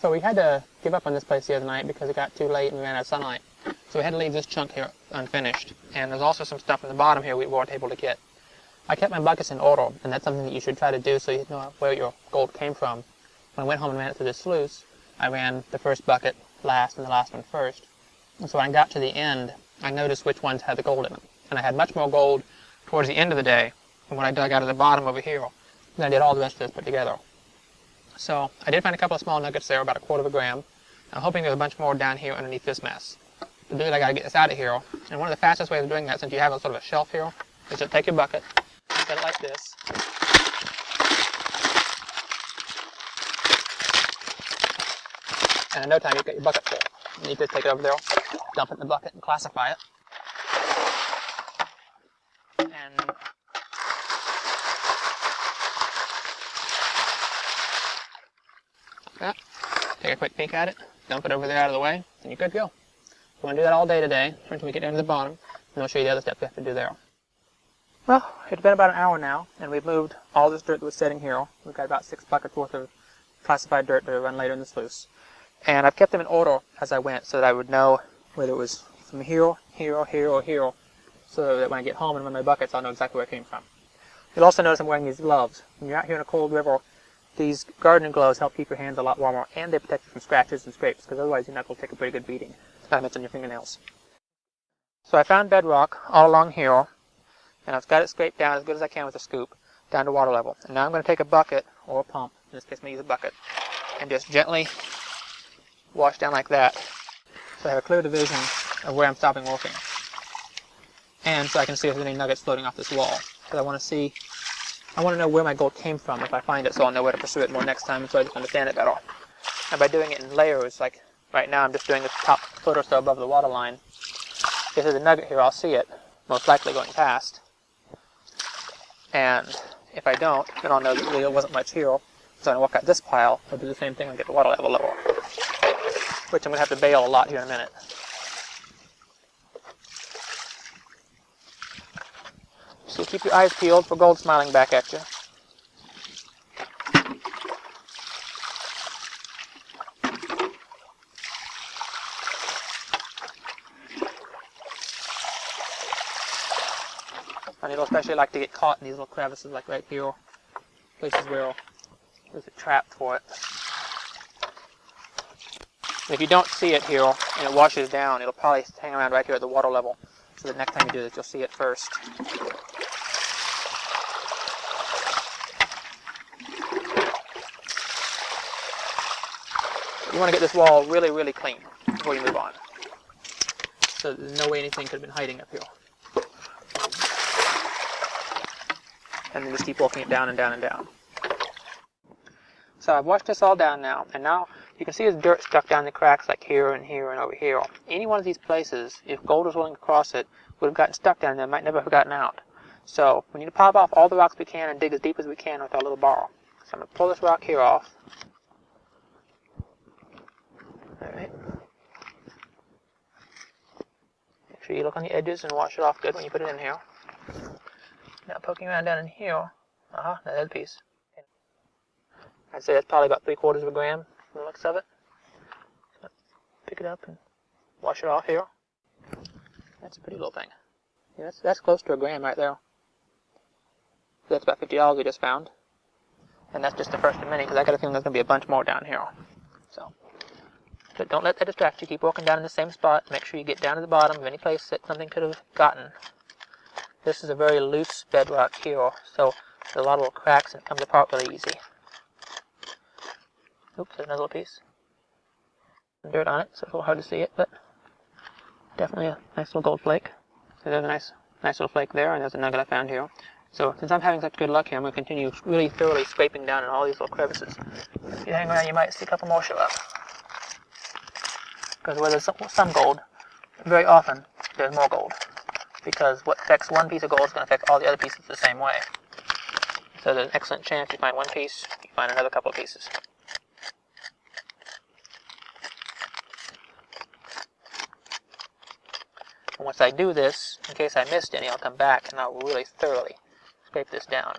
So we had to give up on this place the other night because it got too late and we ran out of sunlight. So we had to leave this chunk here unfinished. And there's also some stuff in the bottom here we weren't able to get. I kept my buckets in order, and that's something that you should try to do so you know where your gold came from. When I went home and ran it through the sluice, I ran the first bucket last and the last one first. And so when I got to the end, I noticed which ones had the gold in them. And I had much more gold towards the end of the day than when I dug out of the bottom over here. And I did all the rest of this put together. So I did find a couple of small nuggets there, about 1/4 gram. I'm hoping there's a bunch more down here underneath this mess. To do it, I got to get this out of here. And one of the fastest ways of doing that, since you have a sort of a shelf here, is to take your bucket, set it like this. And in no time, you've got your bucket full. You need to take it over there, dump it in the bucket, and classify it. And that. Take a quick peek at it, dump it over there out of the way, and you're good to go. We're going to do that all day today, until we get down to the bottom, and I'll show you the other steps we have to do there. Well, it's been about an hour now, and we've moved all this dirt that was sitting here. We've got about 6 buckets worth of classified dirt to run later in the sluice. And I've kept them in order as I went, so that I would know whether it was from here, here, here, or here, so that when I get home and run my buckets, I'll know exactly where it came from. You'll also notice I'm wearing these gloves. When you're out here in a cold river, these gardening gloves help keep your hands a lot warmer, and they protect you from scratches and scrapes, because otherwise your knuckles take a pretty good beating. Not to mention your fingernails. So I found bedrock all along here, and I've got it scraped down as good as I can with a scoop, down to water level. And now I'm going to take a bucket, or a pump, in this case I'm going to use a bucket, and just gently wash down like that, so I have a clear division of where I'm stopping working. And so I can see if there's any nuggets floating off this wall, because I want to know where my gold came from if I find it, so I'll know where to pursue it more next time, and so I just understand it better. And by doing it in layers, like right now I'm just doing the top foot or so above the water line. If there's a nugget here, I'll see it, most likely going past. And if I don't, then I'll know that there wasn't much here. So I'm going to walk out this pile, I'll do the same thing and get the water level lower. Which I'm going to have to bail a lot here in a minute. So keep your eyes peeled for gold smiling back at you. And it'll especially like to get caught in these little crevices like right here. Places where there's a trap for it. And if you don't see it here and it washes down, it'll probably hang around right here at the water level. So the next time you do this, you'll see it first. You want to get this wall really, really clean before you move on. So there's no way anything could have been hiding up here. And then just keep walking it down and down and down. So I've washed this all down now, and now you can see there's dirt stuck down the cracks like here and here and over here. Any one of these places, if gold was rolling across it, would have gotten stuck down there, might never have gotten out. So we need to pop off all the rocks we can and dig as deep as we can with our little bar. So I'm going to pull this rock here off. Alright. Make sure you look on the edges and wash it off good when you put it in here. Now poking around down in here, there's a piece. I'd say that's probably about 3/4 gram from the looks of it. So pick it up and wash it off here. That's a pretty little thing. Yeah, that's close to 1 gram right there. That's about $50 we just found. And that's just the first of many, because I got a feeling there's going to be a bunch more down here. So, but don't let that distract you. Keep walking down in the same spot. Make sure you get down to the bottom of any place that something could have gotten. This is a very loose bedrock here, so there's a lot of little cracks and it comes apart really easy. Oops, there's another little piece. Some dirt on it, so it's a little hard to see it, but definitely a nice little gold flake. So there's a nice little flake there, and there's a nugget I found here. So since I'm having such good luck here, I'm going to continue really thoroughly scraping down in all these little crevices. If you hang around, you might see a couple more show up. Because where there's some gold, very often there's more gold. Because what affects one piece of gold is going to affect all the other pieces the same way. So there's an excellent chance you find one piece, you find another couple of pieces. And once I do this, in case I missed any, I'll come back and I'll really thoroughly scrape this down.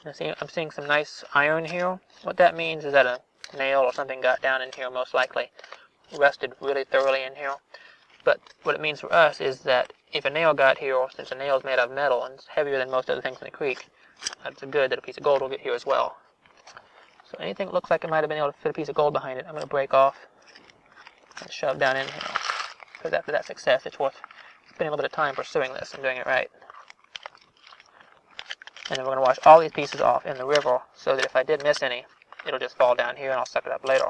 I'm seeing some nice iron here. What that means is that a nail or something got down in here, most likely. Rusted really thoroughly in here. But what it means for us is that if a nail got here, since a nail is made out of metal and it's heavier than most other things in the creek, it's good that a piece of gold will get here as well. So anything that looks like it might have been able to fit a piece of gold behind it, I'm going to break off and shove down in here. Because after that success, it's worth spending a little bit of time pursuing this and doing it right. And then we're going to wash all these pieces off in the river so that if I did miss any, it'll just fall down here and I'll suck it up later.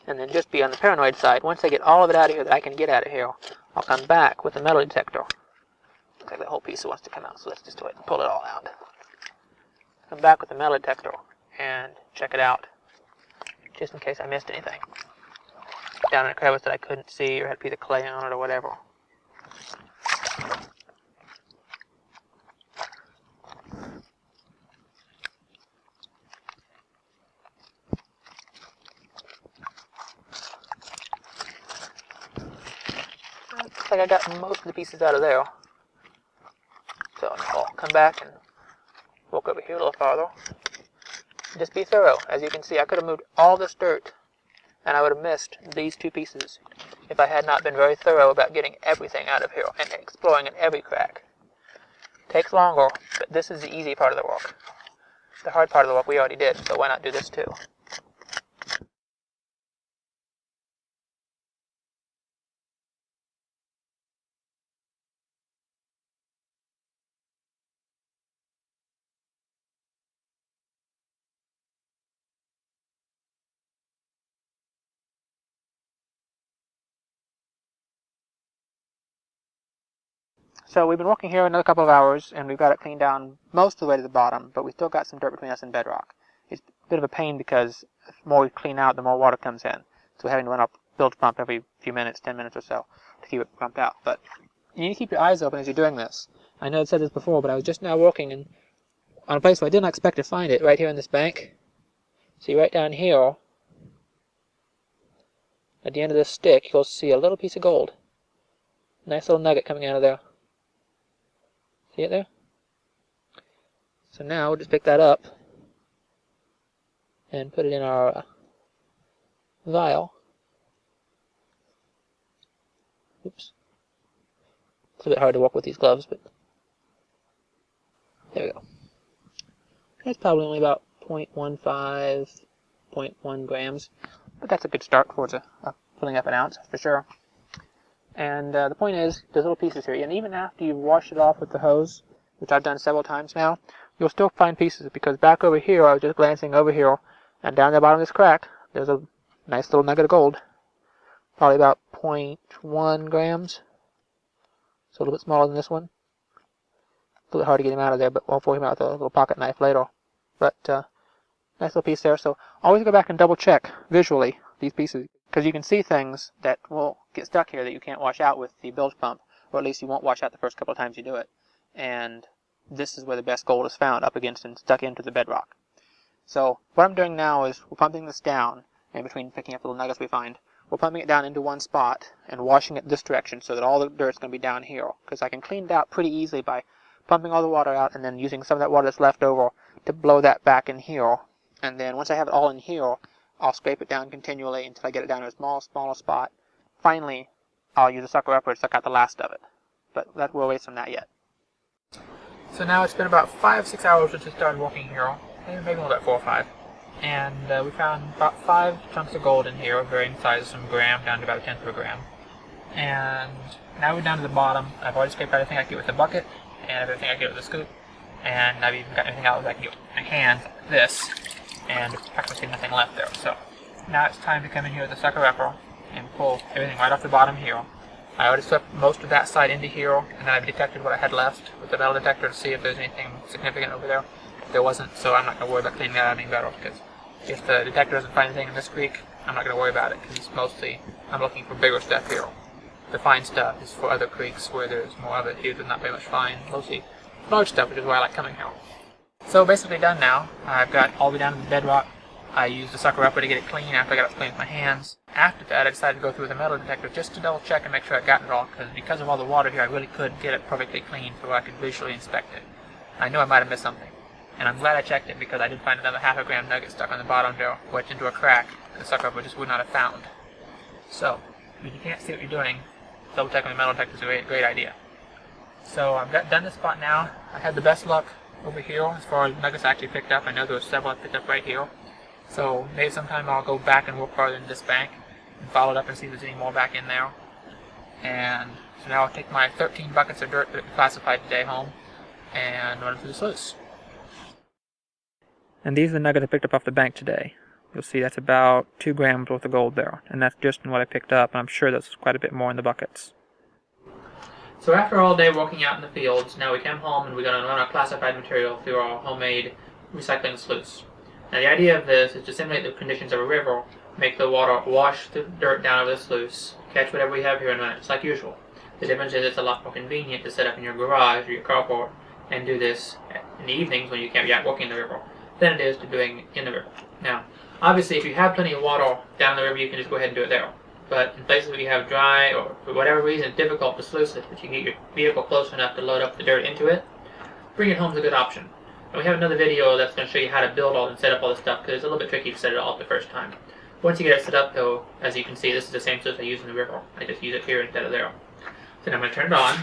And then just be on the paranoid side. Once I get all of it out of here that I can get out of here, I'll come back with the metal detector. Looks like that whole piece wants to come out, so let's just do it and pull it all out. Come back with the metal detector and check it out, just in case I missed anything. Down in a crevice that I couldn't see or had a piece of clay on it or whatever. Looks like I got most of the pieces out of there. So I'll come back and walk over here a little farther. Just be thorough. As you can see, I could have moved all this dirt and I would have missed these two pieces if I had not been very thorough about getting everything out of here and exploring in every crack. Takes longer, but this is the easy part of the work. The hard part of the work we already did, so why not do this too? So we've been working here another couple of hours, and we've got it cleaned down most of the way to the bottom, but we still got some dirt between us and bedrock. It's a bit of a pain because the more we clean out, the more water comes in. So we're having to run up bilge pump every few minutes, 10 minutes or so, to keep it pumped out. But you need to keep your eyes open as you're doing this. I know I've said this before, but I was just now working on a place where I didn't expect to find it, right here in this bank. See, right down here, at the end of this stick, you'll see a little piece of gold. Nice little nugget coming out of there. See it there? So now we'll just pick that up and put it in our vial. Oops. It's a bit hard to work with these gloves, but there we go. That's probably only about 0.15, 0.1 grams, but that's a good start towards filling up an ounce for sure. And the point is, there's little pieces here, and even after you've washed it off with the hose, which I've done several times now, you'll still find pieces, because back over here, I was just glancing over here, and down the bottom of this crack, there's a nice little nugget of gold, probably about 0.1 grams, so a little bit smaller than this one. A little bit hard to get him out of there, but we'll pull him out with a little pocket knife later. But nice little piece there, so always go back and double check visually these pieces, because you can see things that will get stuck here that you can't wash out with the bilge pump, or at least you won't wash out the first couple of times you do it. And this is where the best gold is found, up against and stuck into the bedrock. So what I'm doing now is we're pumping this down, in between picking up little nuggets we find, we're pumping it down into one spot and washing it this direction so that all the dirt's going to be down here, because I can clean it out pretty easily by pumping all the water out and then using some of that water that's left over to blow that back in here. And then once I have it all in here, I'll scrape it down continually until I get it down to a smaller spot. Finally, I'll use a sucker upper to suck out the last of it. But we'll wait from that yet. So now it's been about 5-6 hours since we started working here, maybe a little bit 4 or 5. And we found about 5 chunks of gold in here, of varying sizes from gram down to about 1/10 of a gram. And now we're down to the bottom. I've already scraped everything I can get with the bucket, and everything I can get with the scoop. And I've even got everything out that I can get with my hands, like this, and practically nothing left there. So now it's time to come in here with the sucker upper and pull everything right off the bottom here. I already swept most of that side into here, and then I've detected what I had left with the metal detector to see if there's anything significant over there. There wasn't, so I'm not going to worry about cleaning that out any better, because if the detector doesn't find anything in this creek, I'm not going to worry about it, because mostly I'm looking for bigger stuff here. The fine stuff is for other creeks where there's more of it. Here there's not very much fine, mostly large stuff, which is why I like coming here. So basically done now. I've got all the way down to the bedrock, I used the sucker upper to get it clean after I got it clean with my hands. After that, I decided to go through with a metal detector just to double check and make sure I got it all, because of all the water here, I really could get it perfectly clean so I could visually inspect it. I knew I might have missed something, and I'm glad I checked it because I did find another half a gram nugget stuck on the bottom there, wedged into a crack the sucker upper just would not have found. So, if you can't see what you're doing, double checking with a metal detector is a great idea. So I've done this spot now. I had the best luck over here as far as nuggets I actually picked up. I know there were several I picked up right here. So maybe sometime I'll go back and work farther into this bank and follow it up and see if there's any more back in there. And so now I'll take my 13 buckets of dirt that we classified today home and run them through the sluice. And these are the nuggets I picked up off the bank today. You'll see that's about 2 grams worth of gold there. And that's just in what I picked up, and I'm sure there's quite a bit more in the buckets. So after all day working out in the fields, now we came home and we're going to run our classified material through our homemade recycling sluice. Now the idea of this is to simulate the conditions of a river, make the water wash the dirt down over the sluice, catch whatever we have here and run it just like usual. The difference is it's a lot more convenient to set up in your garage or your carport and do this in the evenings when you can't be out working in the river than it is to doing in the river. Now, obviously if you have plenty of water down the river, you can just go ahead and do it there. But in places where you have dry or for whatever reason it's difficult to sluice it, but you can get your vehicle close enough to load up the dirt into it, bring it home is a good option. And we have another video that's going to show you how to build all and set up all this stuff because it's a little bit tricky to set it all up the first time. Once you get it set up though, as you can see, this is the same sluice I use in the river. I just use it here instead of there. So now I'm going to turn it on.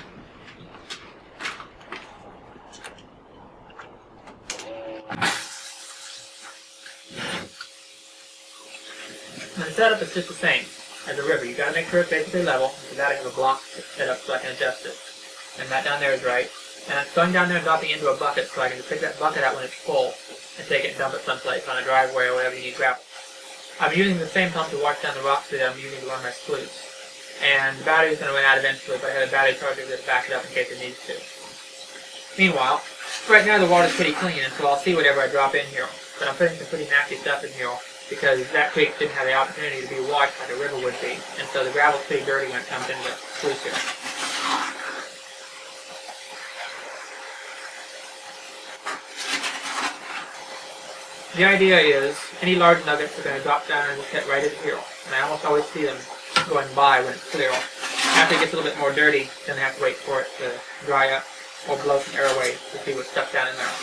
And the setup is just the same as the river. You got to make sure it's basically level. You got to have a block set up so I can adjust it. And that down there is right. And I'm going down there and dropping it into a bucket so I can just pick that bucket out when it's full and take it and dump it someplace on a driveway or whatever you need gravel. I'm using the same pump to wash down the rocks that I'm using to run my sluice. And the battery's going to run out eventually, but I have a battery charger to back it up in case it needs to. Meanwhile, right now the water's pretty clean, and so I'll see whatever I drop in here. But I'm putting some pretty nasty stuff in here because that creek didn't have the opportunity to be washed like a river would be. And so the gravel's pretty dirty when it comes into the sluice here. The idea is any large nuggets are going to drop down and hit right in here. And I almost always see them going by when it's clear. After it gets a little bit more dirty, then I have to wait for it to dry up or blow some air away to see what's stuck down in there.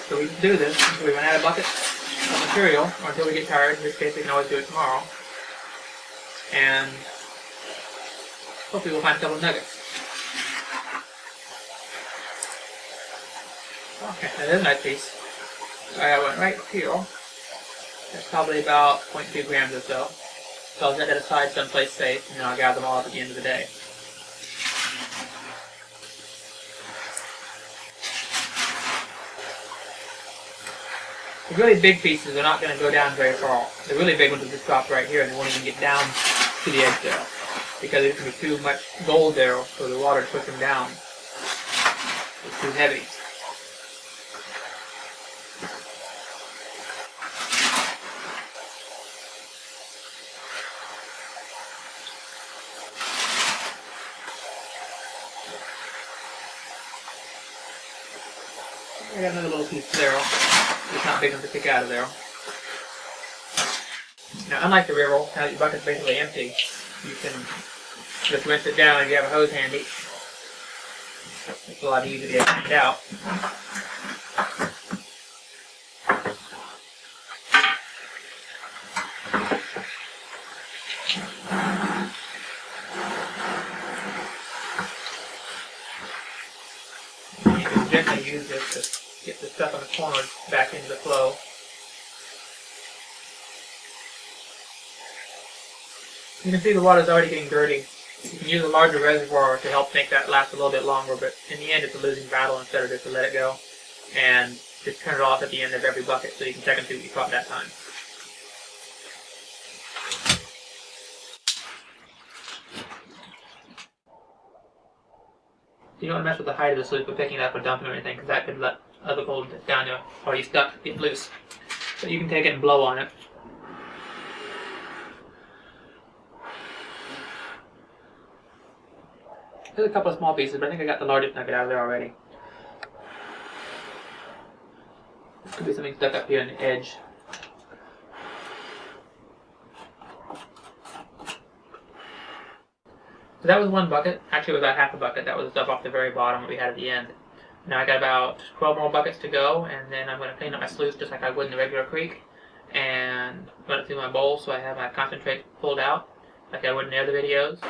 So we just do this until we run out of buckets of material, or until we get tired. In this case, we can always do it tomorrow. And hopefully we'll find a couple of nuggets. Okay, that is a nice piece. I went right here. That's probably about 0.2 grams or so. So I'll set that aside someplace safe, and then I'll gather them all up at the end of the day. The really big pieces are not going to go down very far. The really big ones will just drop right here, and they won't even get down to the edge there, because there's going to be too much gold there for the water to push them down. It's too heavy. I got another little piece there. It's not big enough to pick out of there. Now, unlike the river, now that your bucket's basically empty, you can just rinse it down if you have a hose handy. It's a lot easier to get it out. You can gently use this to get the stuff on the corners back into the flow. You can see the water's already getting dirty. You can use a larger reservoir to help make that last a little bit longer, but in the end it's a losing battle instead of just to let it go. And just turn it off at the end of every bucket so you can check and see what you caught that time. You don't want to mess with the height of the sluice for picking it up or dumping or anything, because that could let other gold down there already stuck get loose. So you can take it and blow on it. There's a couple of small pieces, but I think I got the largest nugget out of there already. Could be something stuck up here on the edge. So that was one bucket. Actually, it was about half a bucket. That was the stuff off the very bottom that we had at the end. Now I got about 12 more buckets to go, and then I'm going to clean up my sluice just like I would in the regular creek, and run it through my bowl so I have my concentrate pulled out like I would in the other videos.